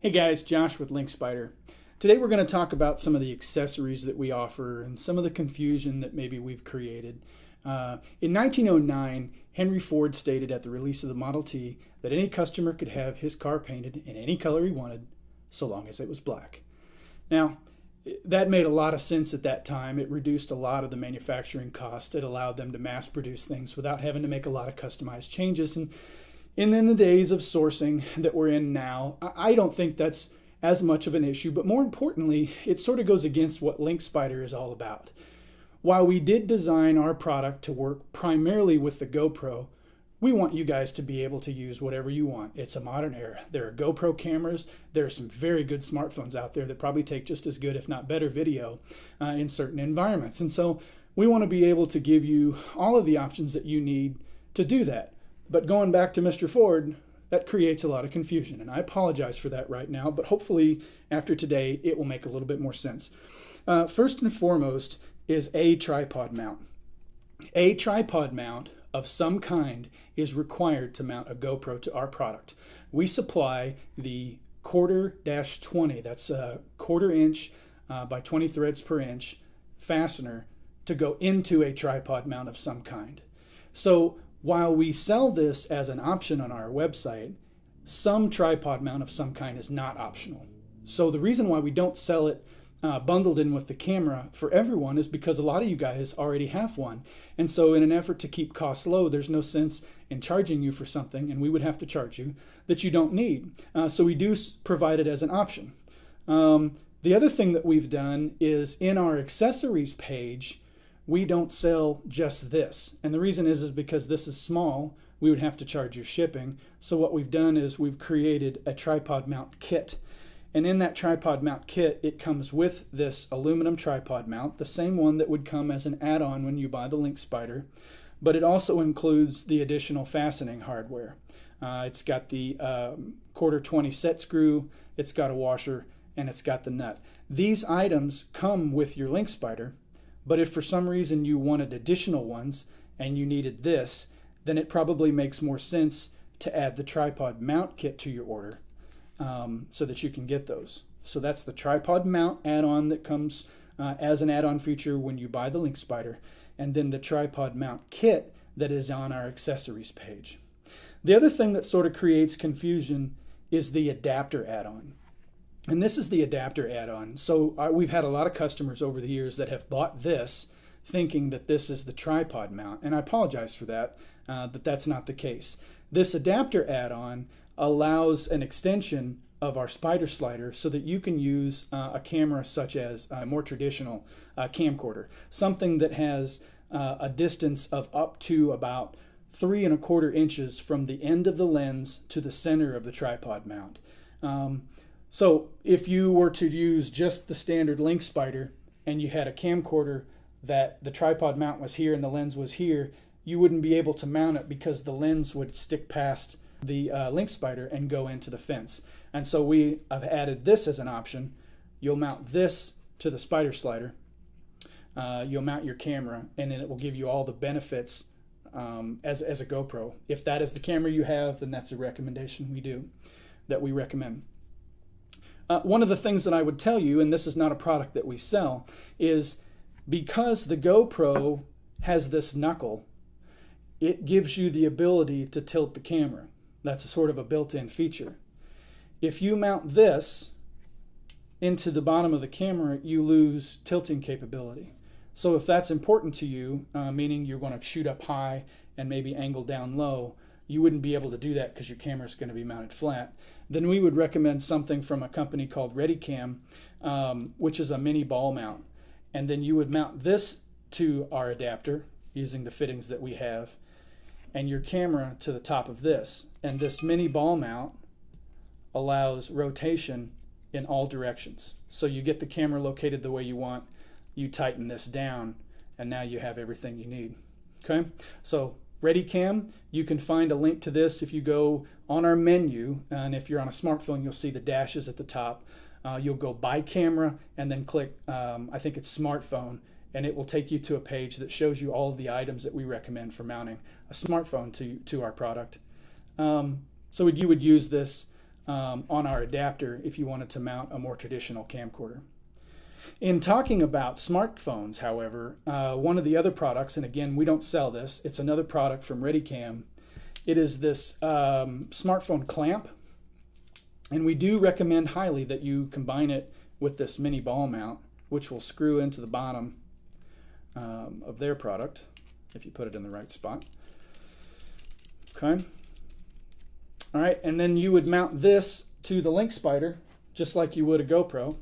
Hey guys, Josh with LinkSpider. Today we're going to talk about some of the accessories that we offer and some of the confusion that maybe we've created. In 1909, Henry Ford stated at the release of the Model T that any customer could have his car painted in any color he wanted, so long as it was black. Now, that made a lot of sense at that time. It reduced a lot of the manufacturing cost. It allowed them to mass produce things without having to make a lot of customized changes. And in the days of sourcing that we're in now, I don't think that's as much of an issue, but more importantly, it sort of goes against what LinkSpider is all about. While we did design our product to work primarily with the GoPro, we want you guys to be able to use whatever you want. It's a modern era. There are GoPro cameras. There are some very good smartphones out there that probably take just as good, if not better, video in certain environments. And so we want to be able to give you all of the options that you need to do that. But going back to Mr. Ford, that creates a lot of confusion. And I apologize for that right now, but hopefully after today, it will make a little bit more sense. First and foremost is a tripod mount. A tripod mount of some kind is required to mount a GoPro to our product. We supply the 1/4-20, that's a 1/4 inch by 20 threads per inch fastener to go into a tripod mount of some kind. So while we sell this as an option on our website, some tripod mount of some kind is not optional. So the reason why we don't sell it bundled in with the camera for everyone is because a lot of you guys already have one. And so in an effort to keep costs low, there's no sense in charging you for something, and we would have to charge you, that you don't need. So we do provide it as an option. The other thing that we've done is in our accessories page, we don't sell just this. And the reason is because this is small, we would have to charge you shipping. So what we've done is we've created a tripod mount kit. And in that tripod mount kit, it comes with this aluminum tripod mount, the same one that would come as an add-on when you buy the LinkSpider, but it also includes the additional fastening hardware. It's got the 1/4-20 set screw, it's got a washer, and it's got the nut. These items come with your LinkSpider, but if for some reason you wanted additional ones and you needed this, then it probably makes more sense to add the tripod mount kit to your order. So that you can get those. So that's the tripod mount add-on that comes as an add-on feature when you buy the LinkSpider, and then the tripod mount kit that is on our accessories page. The other thing that sort of creates confusion is the adapter add-on. And this is the adapter add-on. So we've had a lot of customers over the years that have bought this thinking that this is the tripod mount, and I apologize for that, but that's not the case. This adapter add-on allows an extension of our spider slider so that you can use a camera such as a more traditional camcorder, something that has a distance of up to about 3¼ inches from the end of the lens to the center of the tripod mount. So if you were to use just the standard LinkSpider and you had a camcorder that the tripod mount was here and the lens was here, you wouldn't be able to mount it because the lens would stick past the LinkSpider and go into the fence. And so we have added this as an option. You'll mount this to the spider slider. You'll mount your camera, and then it will give you all the benefits as a GoPro. If that is the camera you have, then that's a recommendation we recommend. One of the things that I would tell you, and this is not a product that we sell, is because the GoPro has this knuckle, it gives you the ability to tilt the camera. That's a sort of a built-in feature. If you mount this into the bottom of the camera, you lose tilting capability. So if that's important to you, meaning you're going to shoot up high and maybe angle down low, you wouldn't be able to do that because your camera is going to be mounted flat. Then we would recommend something from a company called ReadyCam, which is a mini ball mount. And then you would mount this to our adapter using the fittings that we have, and your camera to the top of this. And this mini ball mount allows rotation in all directions. So you get the camera located the way you want, you tighten this down, and now you have everything you need. Okay, so ReadyCam, you can find a link to this if you go on our menu, and if you're on a smartphone, you'll see the dashes at the top. You'll go buy camera and then click, I think it's smartphone, and it will take you to a page that shows you all of the items that we recommend for mounting a smartphone to our product. So you would use this on our adapter if you wanted to mount a more traditional camcorder. In talking about smartphones, however, one of the other products, and again, we don't sell this, it's another product from ReadyCam. It is this smartphone clamp, and we do recommend highly that you combine it with this mini ball mount, which will screw into the bottom of their product if you put it in the right spot. Okay. All right, and then you would mount this to the link spider just like you would a GoPro.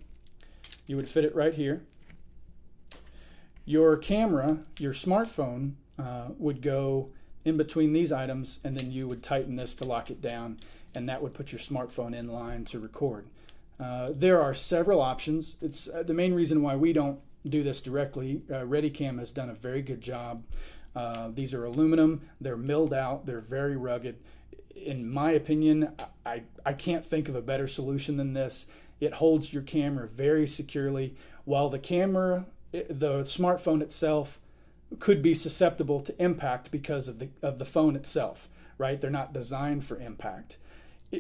You would fit it right here. Your camera, your smartphone, would go in between these items, and then you would tighten this to lock it down, and that would put your smartphone in line to record. There are several options. It's the main reason why we don't do this directly. ReadyCam has done a very good job. These are aluminum, they're milled out, they're very rugged. In my opinion, I can't think of a better solution than this. It holds your camera very securely, while the smartphone itself could be susceptible to impact because of the phone itself, right? They're not designed for impact.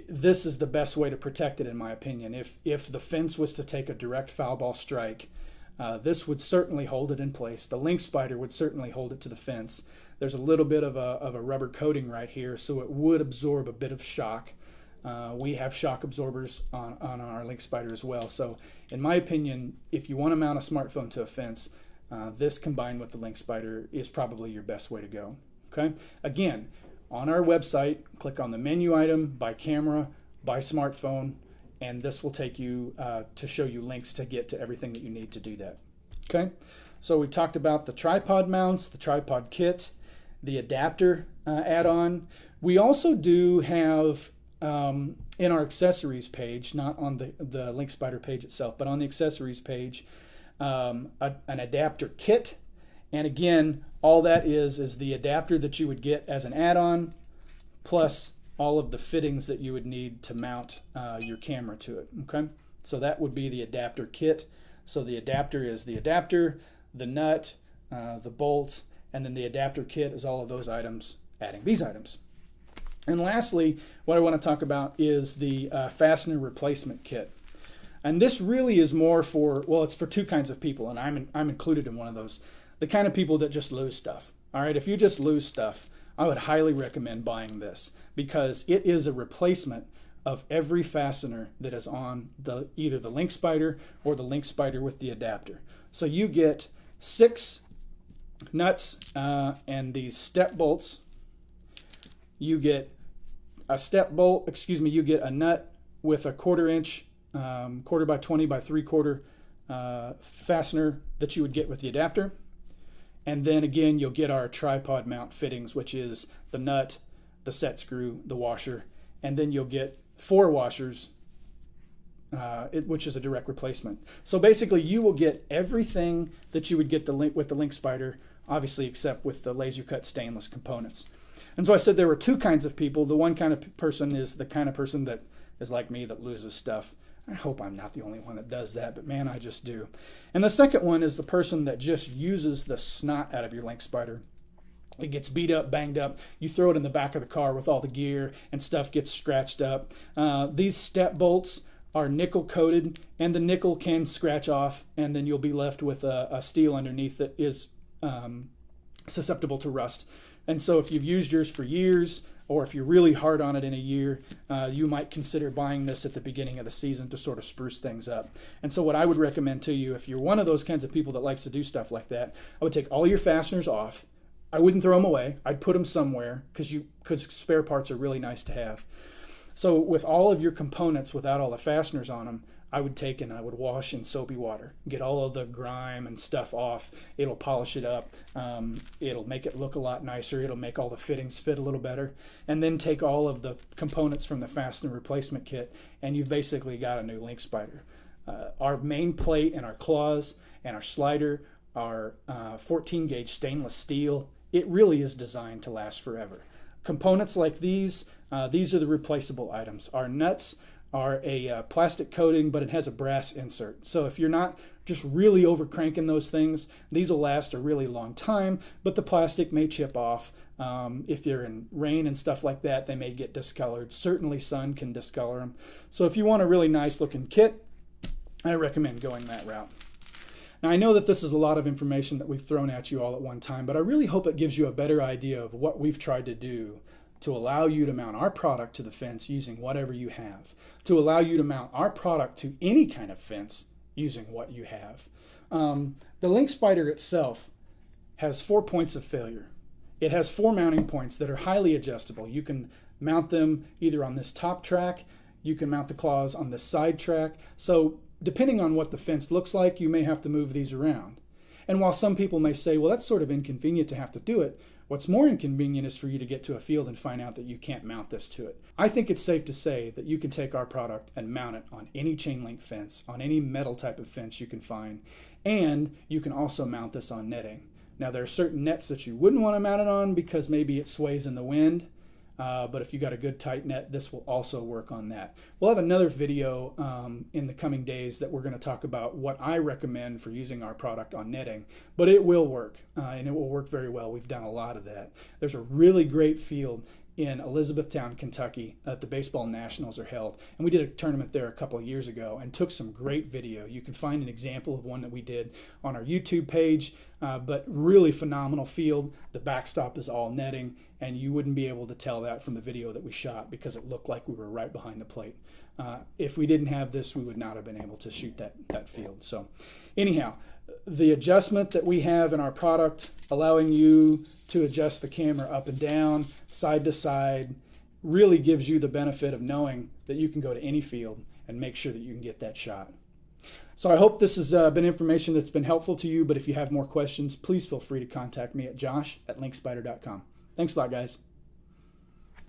This is the best way to protect it, in my opinion. If the fence was to take a direct foul ball strike, this would certainly hold it in place. The link spider would certainly hold it to the fence. There's a little bit of a rubber coating right here, so it would absorb a bit of shock. We have shock absorbers on our link spider as well. So in my opinion, if you want to mount a smartphone to a fence, this combined with the link spider is probably your best way to go. Okay. Again, on our website, click on the menu item, by camera, by smartphone, and this will take you to show you links to get to everything that you need to do that. Okay. So we've talked about the tripod mounts, the tripod kit, the adapter add-on. We also do have in our accessories page, not on the link spider page itself, but on the accessories page, an adapter kit. And again, all that is the adapter that you would get as an add-on, plus all of the fittings that you would need to mount your camera to it. Okay, so that would be the adapter kit. So the adapter is the adapter, the nut, the bolt, and then the adapter kit is all of those items, adding these items. And lastly, what I want to talk about is the fastener replacement kit. And this really is more for, well, it's for two kinds of people, and I'm included in one of those. The kind of people that just lose stuff. All right, if you just lose stuff, I would highly recommend buying this, because it is a replacement of every fastener that is on either the link spider or the link spider with the adapter. So you get 6 nuts and these step bolts. You get a step bolt, you get a nut with a 1/4 inch, 1/4 by 20 by 3/4 fastener that you would get with the adapter. And then again, you'll get our tripod mount fittings, which is the nut, the set screw, the washer, and then you'll get 4 washers, which is a direct replacement. So basically, you will get everything that you would get with the link spider, obviously except with the laser cut stainless components. And so I said there were two kinds of people. The one kind of person is the kind of person that is like me, that loses stuff. I hope I'm not the only one that does that, but man, I just do. And the second one is the person that just uses the snot out of your link spider. It gets beat up, banged up. You throw it in the back of the car with all the gear and stuff gets scratched up. These step bolts are nickel coated, and the nickel can scratch off, and then you'll be left with a steel underneath that is susceptible to rust. And so if you've used yours for years, or if you're really hard on it in a year, you might consider buying this at the beginning of the season to sort of spruce things up. And so what I would recommend to you, if you're one of those kinds of people that likes to do stuff like that, I would take all your fasteners off. I wouldn't throw them away. I'd put them somewhere, because spare parts are really nice to have. So with all of your components without all the fasteners on them, I would take and I would wash in soapy water, get all of the grime and stuff off. It'll polish it up. It'll make it look a lot nicer. It'll make all the fittings fit a little better. And then take all of the components from the fastener replacement kit, and you've basically got a new link spider. Our main plate and our claws and our slider are 14 gauge stainless steel. It really is designed to last forever. Components like these are the replaceable items. Our nuts are a plastic coating, but it has a brass insert. So if you're not just really over cranking those things, these will last a really long time, but the plastic may chip off. If you're in rain and stuff like that, they may get discolored. Certainly sun can discolor them. So if you want a really nice looking kit, I recommend going that route. Now I know that this is a lot of information that we've thrown at you all at one time, but I really hope it gives you a better idea of what we've tried to do to allow you to mount our product to the fence using whatever you have, to allow you to mount our product to any kind of fence using what you have. The Link Spider itself has 4 points of failure. It has 4 mounting points that are highly adjustable. You can mount them either on this top track, you can mount the claws on this side track. So depending on what the fence looks like, you may have to move these around. And while some people may say, well, that's sort of inconvenient to have to do it, what's more inconvenient is for you to get to a field and find out that you can't mount this to it. I think it's safe to say that you can take our product and mount it on any chain link fence, on any metal type of fence you can find, and you can also mount this on netting. Now there are certain nets that you wouldn't want to mount it on because maybe it sways in the wind, but if you got a good tight net, this will also work on that. We'll have another video in the coming days that we're going to talk about what I recommend for using our product on netting, but it will work, and it will work very well. We've done a lot of that. There's a really great field in Elizabethtown, Kentucky that the baseball nationals are held, and we did a tournament there a couple of years ago and took some great video. You can find an example of one that we did on our YouTube page, but really phenomenal field. The backstop is all netting, and you wouldn't be able to tell that from the video that we shot because it looked like we were right behind the plate. If we didn't have this, we would not have been able to shoot that field. So anyhow, the adjustment that we have in our product, allowing you to adjust the camera up and down, side to side, really gives you the benefit of knowing that you can go to any field and make sure that you can get that shot. So I hope this has been information that's been helpful to you, but if you have more questions, please feel free to contact me at josh@linkspider.com. Thanks a lot, guys.